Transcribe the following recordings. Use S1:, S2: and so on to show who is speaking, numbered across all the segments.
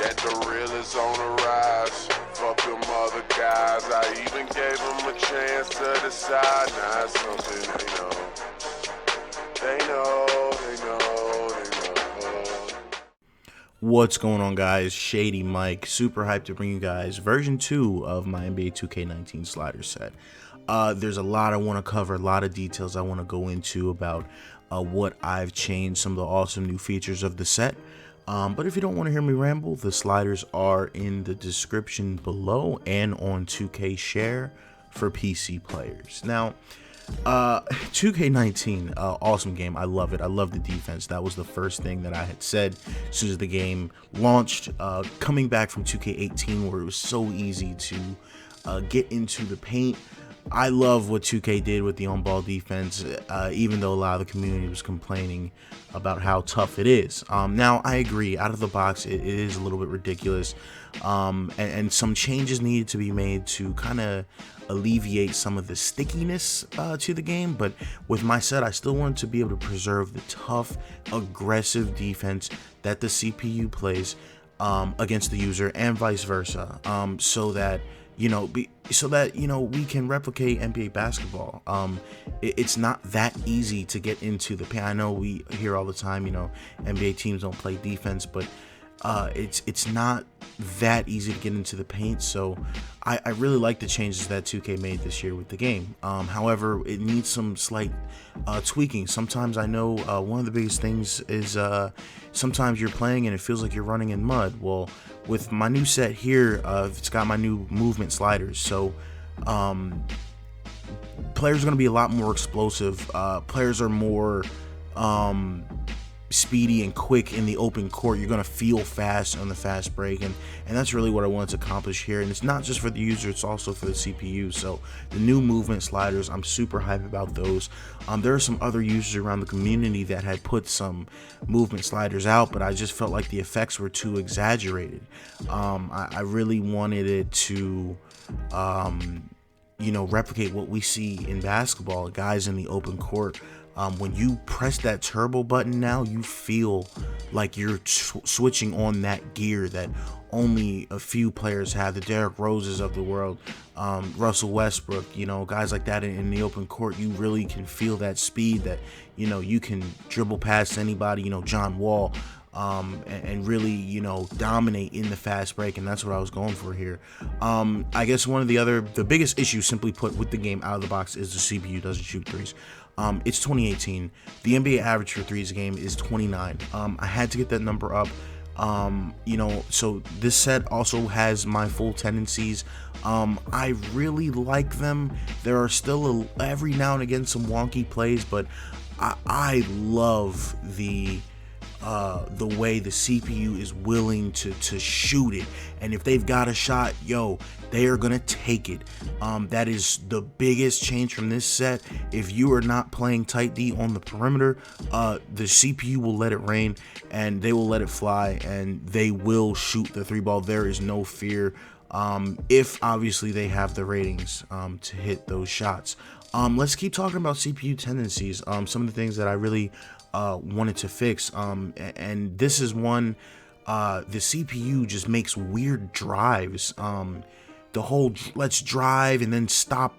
S1: that the real is on the rise. Fuck them other guys, I even gave them a chance to decide. Now it's something they know. They know, they know, they know.
S2: What's going on, guys? Shady Mike, super hyped to bring you guys version 2 of my NBA 2K19 slider set. There's a lot I want to cover, a lot of details I want to go into about what I've changed, some of the awesome new features of the set. But if you don't want to hear me ramble, the sliders are in the description below and on 2K Share for PC players. Now, 2K19, awesome game. I love it. I love the defense. That was the first thing that I had said as soon as the game launched. Coming back from 2K18, where it was so easy to get into the paint, I love what 2K did with the on-ball defense, even though a lot of the community was complaining about how tough it is. Now, I agree. Out of the box, it is a little bit ridiculous, and some changes needed to be made to kind of alleviate some of the stickiness to the game. But with my set, I still want to be able to preserve the tough, aggressive defense that the CPU plays against the user, and vice versa, so that we can replicate NBA basketball. It's not that easy to get into the paint. I know we hear all the time, NBA teams don't play defense, but it's not that easy to get into the paint. So I really like the changes that 2K made this year with the game. However, it needs some slight tweaking. Sometimes I know one of the biggest things is sometimes you're playing and it feels like you're running in mud. Well, with my new set here, it's got my new movement sliders, so players are going to be a lot more explosive. Players are more speedy and quick in the open court. You're going to feel fast on the fast break, and that's really what I wanted to accomplish here. And it's not just for the user, it's also for the CPU. So the new movement sliders, I'm super hyped about those. There are some other users around the community that had put some movement sliders out, but I just felt like the effects were too exaggerated. I really wanted it to replicate what we see in basketball, guys in the open court. When you press that turbo button now, you feel like you're switching on that gear that only a few players have. The Derrick Roses of the world, Russell Westbrook, guys like that in the open court. You really can feel that speed that, you can dribble past anybody, John Wall, and really, dominate in the fast break. And that's what I was going for here. I guess the biggest issue, simply put, with the game out of the box is the CPU doesn't shoot threes. It's 2018. The NBA average for threes game is 29. I had to get that number up. So this set also has my full tendencies. I really like them. There are still every now and again some wonky plays, but I love the way the CPU is willing to shoot it, and if they've got a shot, they are gonna take it. That is the biggest change from this set. If you are not playing tight D on the perimeter, the CPU will let it rain, and they will let it fly, and they will shoot the three ball. There is no fear, if obviously they have the ratings to hit those shots. Let's keep talking about CPU tendencies. Some of the things that I really wanted to fix, and this is one. The CPU just makes weird drives. The whole let's drive and then stop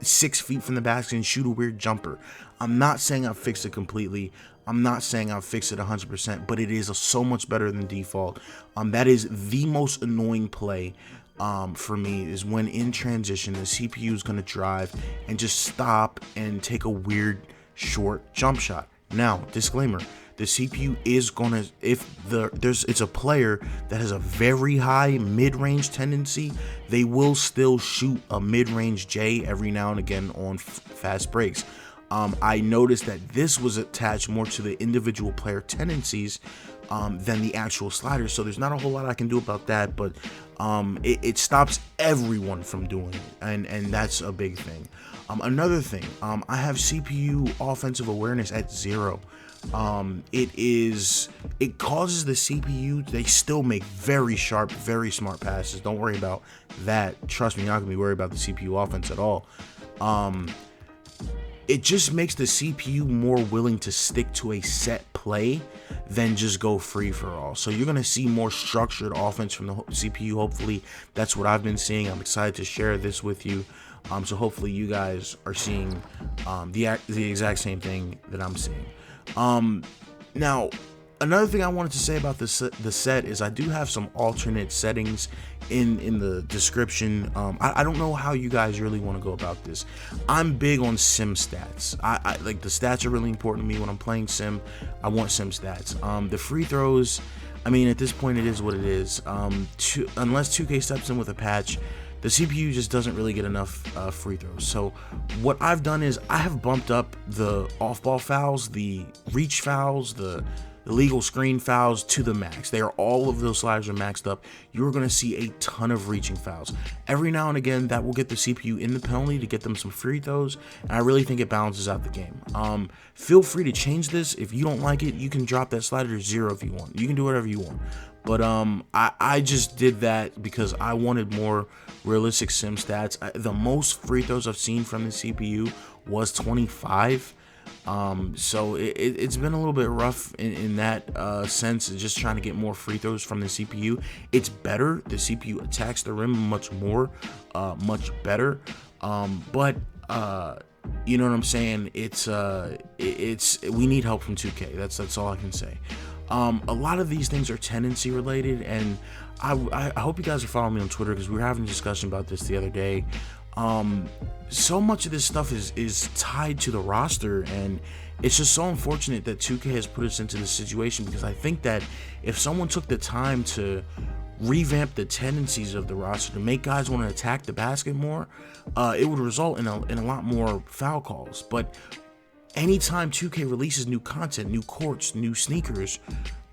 S2: 6 feet from the basket and shoot a weird jumper. I'm not saying I've fixed it completely. I'm not saying I've fixed it 100%, but it is so much better than default. That is the most annoying play for me, is when in transition the CPU is going to drive and just stop and take a weird short jump shot. Now, disclaimer, the CPU is gonna, it's a player that has a very high mid-range tendency, they will still shoot a mid-range J every now and again on fast breaks. I noticed that this was attached more to the individual player tendencies than the actual sliders, so there's not a whole lot I can do about that, but it stops everyone from doing it, and that's a big thing. Another thing, I have CPU offensive awareness at 0. It causes the CPU, they still make very sharp, very smart passes. Don't worry about that. Trust me, you're not gonna be worried about the CPU offense at all. it just makes the CPU more willing to stick to a set play than just go free for all. So you're going to see more structured offense from the CPU. Hopefully that's what I've been seeing. I'm excited to share this with you. So hopefully you guys are seeing the exact same thing that I'm seeing. Now, another thing I wanted to say about the set is I do have some alternate settings in the description. I don't know how you guys really want to go about this. I'm big on sim stats. I like the stats are really important to me when I'm playing sim. I want sim stats. The free throws, I mean, at this point it is what it is. Unless 2K steps in with a patch, the CPU just doesn't really get enough free throws. So what I've done is I have bumped up the off-ball fouls, the reach fouls, the illegal screen fouls to the max. All of those sliders are maxed up. You're going to see a ton of reaching fouls. Every now and again, that will get the CPU in the penalty to get them some free throws, and I really think it balances out the game. Feel free to change this. If you don't like it, you can drop that slider to 0 if you want. You can do whatever you want. But I just did that because I wanted more realistic sim stats. The most free throws I've seen from the CPU was 25. So it's been a little bit rough in that sense, just trying to get more free throws from the CPU. It's better. The CPU attacks the rim much more, much better. But you know what I'm saying? It's we need help from 2K. That's all I can say. A lot of these things are tendency related, and I hope you guys are following me on Twitter, because we were having a discussion about this the other day. So much of this stuff is tied to the roster, and it's just so unfortunate that 2K has put us into this situation, because I think that if someone took the time to revamp the tendencies of the roster to make guys want to attack the basket more, it would result in a lot more foul calls. But anytime 2K releases new content, new courts, new sneakers,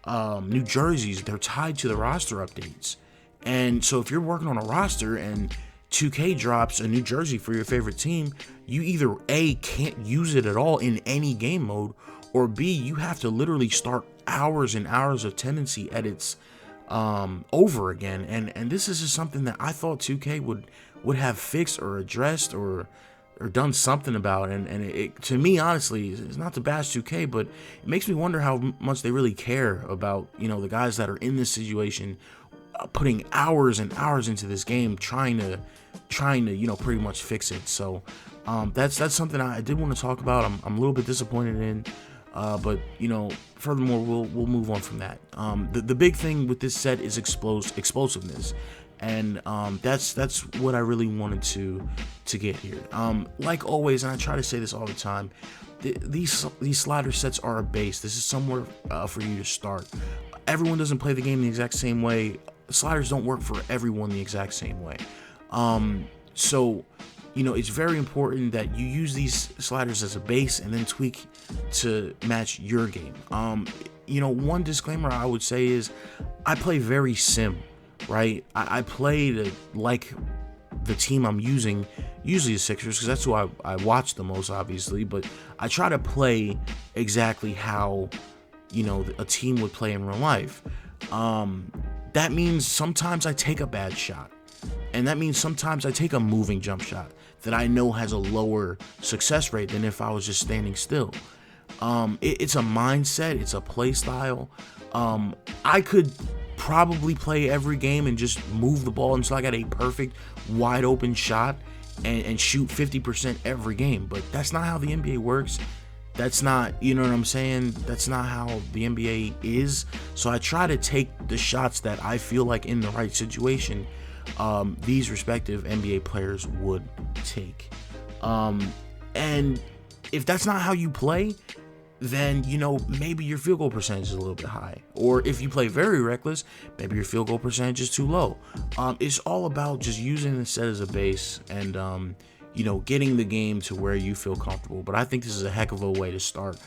S2: new jerseys, they're tied to the roster updates. And so if you're working on a roster and 2K drops a new jersey for your favorite team, you either A, can't use it at all in any game mode, or B, you have to literally start hours and hours of tendency edits over again. And this is just something that I thought 2K would have fixed or addressed or done something about. And it, to me, honestly, it's not to bash 2K, but it makes me wonder how much they really care about, you know, the guys that are in this situation, putting hours and hours into this game, trying to you know, pretty much fix it. So that's something I did want to talk about. I'm a little bit disappointed in, but you know, furthermore, we'll move on from that. The big thing with this set is explosiveness, and that's what I really wanted to get here. Like always, and I try to say this all the time, these slider sets are a base. This is somewhere for you to start. Everyone doesn't play the game the exact same way. Sliders don't work for everyone the exact same way. So, you know, it's very important that you use these sliders as a base and then tweak to match your game. You know, one disclaimer I would say is I play very sim, right? I play like the team I'm using, usually the Sixers, because that's who I watch the most, obviously, but I try to play exactly how, you know, a team would play in real life. That means sometimes I take a bad shot, and that means sometimes I take a moving jump shot that I know has a lower success rate than if I was just standing still. It's a mindset, it's a play style. I could probably play every game and just move the ball until I got a perfect wide open shot and shoot 50% every game, but that's not how the NBA works. That's not, you know what I'm saying? That's not how the NBA is. So I try to take the shots that I feel like in the right situation, these respective NBA players would take. And if that's not how you play, then, you know, maybe your field goal percentage is a little bit high. Or if you play very reckless, maybe your field goal percentage is too low. It's all about just using the set as a base and, you know, getting the game to where you feel comfortable. But I think this is a heck of a way to start.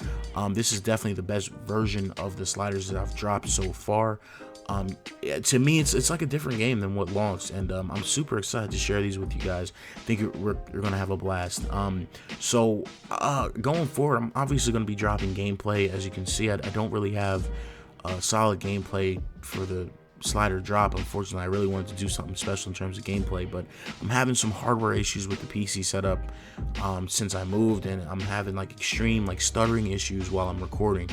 S2: This is definitely the best version of the sliders that I've dropped so far. To me, it's like a different game than what launched, and I'm super excited to share these with you guys. I think you're gonna have a blast. So going forward, I'm obviously gonna be dropping gameplay. As you can see, I don't really have solid gameplay for the slider drop. Unfortunately, I really wanted to do something special in terms of gameplay, but I'm having some hardware issues with the PC setup since I moved, and I'm having like extreme like stuttering issues while I'm recording.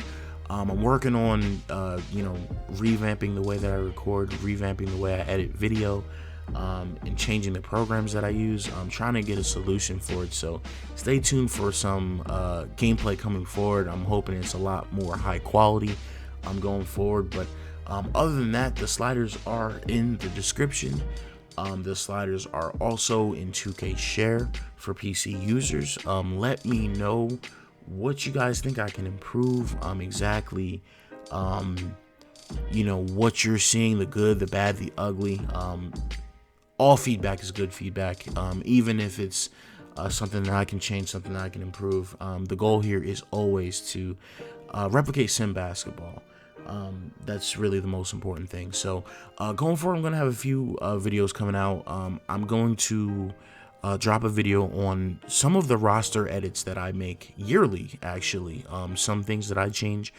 S2: I'm working on revamping the way that I record, revamping the way I edit video, and changing the programs that I use. I'm trying to get a solution for it, so stay tuned for some gameplay coming forward. I'm hoping it's a lot more high quality going forward, but other than that, the sliders are in the description. The sliders are also in 2K share for PC users. Let me know what you guys think I can improve, exactly what you're seeing, the good, the bad, the ugly. All feedback is good feedback, even if it's something that I can change, something that I can improve. The goal here is always to replicate sim basketball. That's really the most important thing. So going forward, I'm going to have a few videos coming out. I'm going to drop a video on some of the roster edits that I make yearly, actually. Some things that I change,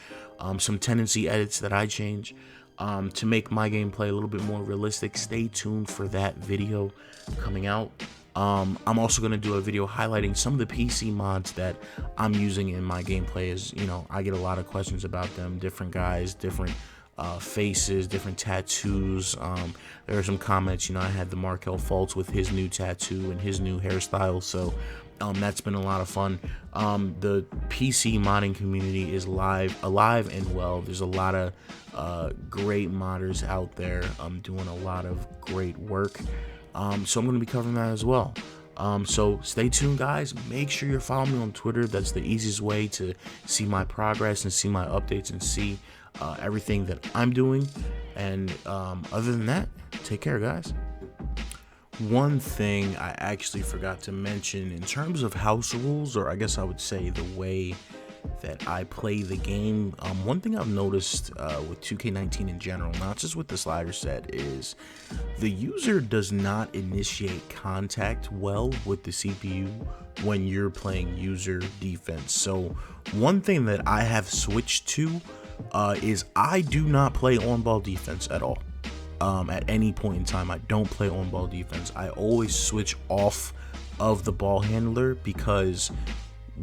S2: some tendency edits that I change to make my gameplay a little bit more realistic. Stay tuned for that video coming out. I'm also going to do a video highlighting some of the PC mods that I'm using in my gameplay. As you know, I get a lot of questions about them, different guys, different faces, different tattoos. There are some comments, I had the Markel Fultz with his new tattoo and his new hairstyle, so that's been a lot of fun. The PC modding community is alive and well. There's a lot of great modders out there doing a lot of great work. So I'm going to be covering that as well. So stay tuned, guys. Make sure you're following me on Twitter. That's the easiest way to see my progress and see my updates and see everything that I'm doing. And other than that, take care, guys. One thing I actually forgot to mention in terms of house rules, or I guess I would say the way that I play the game, one thing I've noticed with 2K19 in general, not just with the slider set, is the user does not initiate contact well with the CPU when you're playing user defense. So one thing that I have switched to is I do not play on-ball defense at all. At any point in time, I don't play on-ball defense. I always switch off of the ball handler, because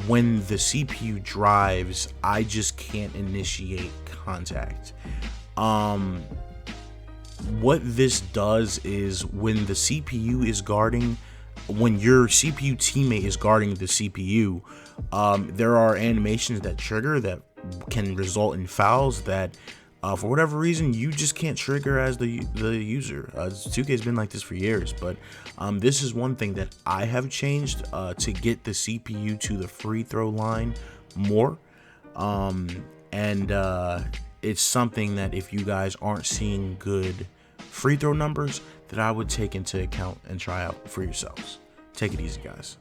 S2: when the CPU drives, I just can't initiate contact. What this does is when the CPU is guarding, when your CPU teammate is guarding the CPU, there are animations that trigger that can result in fouls that for whatever reason you just can't trigger as the user. 2K has been like this for years, but this is one thing that I have changed to get the CPU to the free throw line more, and it's something that if you guys aren't seeing good free throw numbers, that I would take into account and try out for yourselves. Take it easy, guys.